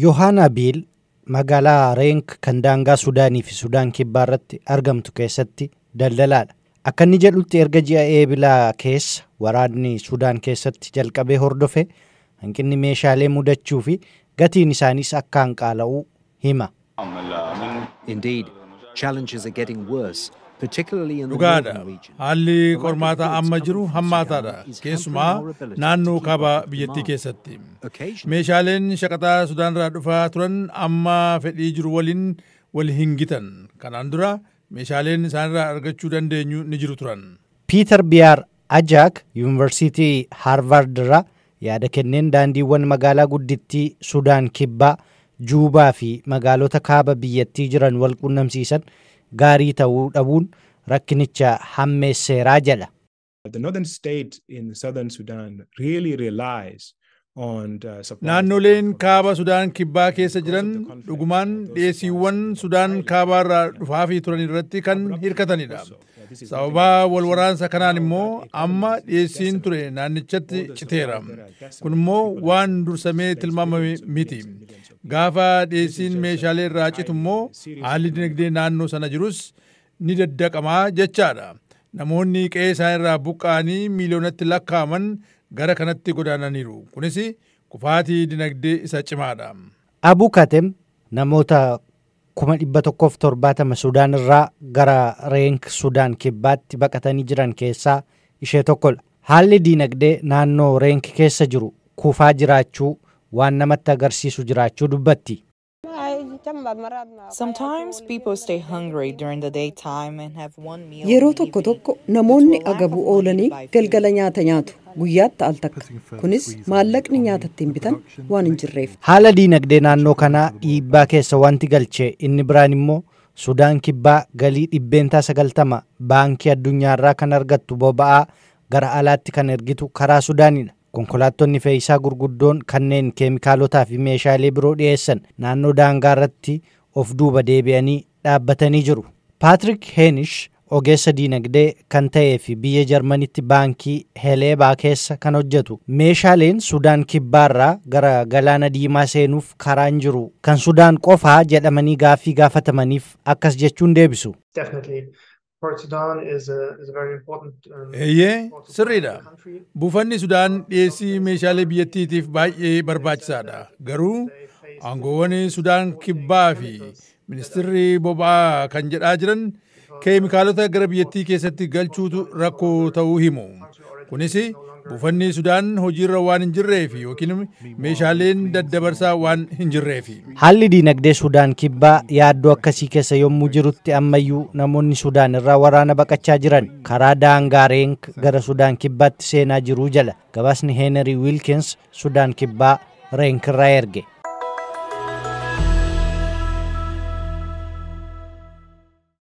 Yohaana Biil magaalaa Reenk kan daangaa Sudaanii fi Sudaan Kibbaarratti argamtu keessatti daldalaadha. Akka inni jedhutti erga ji'a eebilaa keessa waraanni Sudaan keessatti jalqabee hordofe hanqinni meeshaalee mudachuu fi gatiin isaaniis akkaan qaala'uu hima. Indeed, challenges are getting worse, particularly in the Dhugaadha. northern region. Haalli qormaataa amma jiru hammaataadha. Keessumaa naannoo kaaba biyyattii keessatti. Meeshaaleen shaqaxaa Sudaanirraa dhufaa turan amma fedhii jiru waliin wal hingitan. Kanaan dura meeshaaleen isaanirraa argachuu dandeenyu ni jiru turan. Piiter Biyaar Ajaak Yuunivarsiitii Haarvard irraa yaada kenneen daandiiwwan magaalaa guddittii Sudaan Kibbaa, Juubaa fi magaalota kaaba biyyattii jiran wal qunnamsiisan gaarii ta'uu dhabuun rakkinicha hammeesseeraa jedha. The northern state in southern Sudan really relies on Naannoleen kaaba Sudaan Kibbaa keessa jiran dhugumaan dhiyeessiiwwan Sudaan kaabaarraa dhufaafii turan irratti kan hirkatanidha. Sababa wal-waraansa kanaan immoo amma dhiyeessiin ture naannichatti citeera. Kun immoo waan dursamee tilmaamame miti. Gaafa dhiyeessiin meeshaalee irraa citu immoo haalli dinagdee naannoo sana jirus ni daddaqamaa jechaadha. Namoonni qe'ee isaanirraa buqqa'anii miiliyoonatti lakkaa'aman gara kanatti godaananiiru. Kunis kufaatii dinagdee isa cimaadha. Abu Katem namoota 170 Sudaan irraa gara Reenk Sudaan Kibbaatti baqatanii jiran keessaa ishee tokkodha. Haalli dinagdee naannoo Reenk keessa jiru kufaa jiraachuu waan namatti agarsiisu jiraachuu dubbatti. Sometimes people stay hungry during the daytime and have one meal. Yeroo tokko tokko namoonni agabuu oolanii galgala nyaata nyaatu guyyaatti al takka. Kunis maallaqni nyaata ittiin bitan waan hin jirreef. Haala dinagdee naannoo kanaa dhiibbaa keessa wanti galchee inni biraan immoo Sudaan Kibbaa galii 90% baankii addunyaarraa kan argattu boba'aa gara alaatti kan ergitu karaa Sudaanidha. Konkolaattonni fe'iisaa gurguddoon kanneen keemikaalotaa fi meeshaalee biroo dhiyeessan naannoo daangaa irratti of duuba deebi'anii dhaabbatanii jiru. Patrick Heenish ogeessa dinagdee kan ta'ee fi biyya Jarmanitti baankii Heleebaa keessa kan hojjetu meeshaaleen Sudaan Kibbaarraa gara Galaana Diimaa seenuuf karaan jiru kan Sudaan qofaa jedhamanii gaaffii gaafatamaniif akkas jechuun deebisu. Eeyyee sirriidha. Buufanni Sudaan dhiyeessii meeshaalee biyyattiitiif baay'ee barbaachisaadha. Garuu aangoowwan Sudaan Kibbaa fi ministeerri boba'aa kan jedhaa jiran keemikaalota gara biyyattii keessatti galchuutu rakkoo ta'uu himu. Kunis buufanni Sudaan hojiirra waan hin jirreef yookiin meeshaaleen daddabarsaa waan hin jirreef. Haalli dinagdee Sudaan Kibbaa yaaddoo akkasii keessa yommuu jirutti ammayyuu namoonni Sudaan irraa waraana baqachaa jiran karaa daangaa Reenk gara Sudaan Kibbaatti seenaa jiruu jala gabaasni Henry Wilkins Sudaan Kibbaa Reenk irraa erge.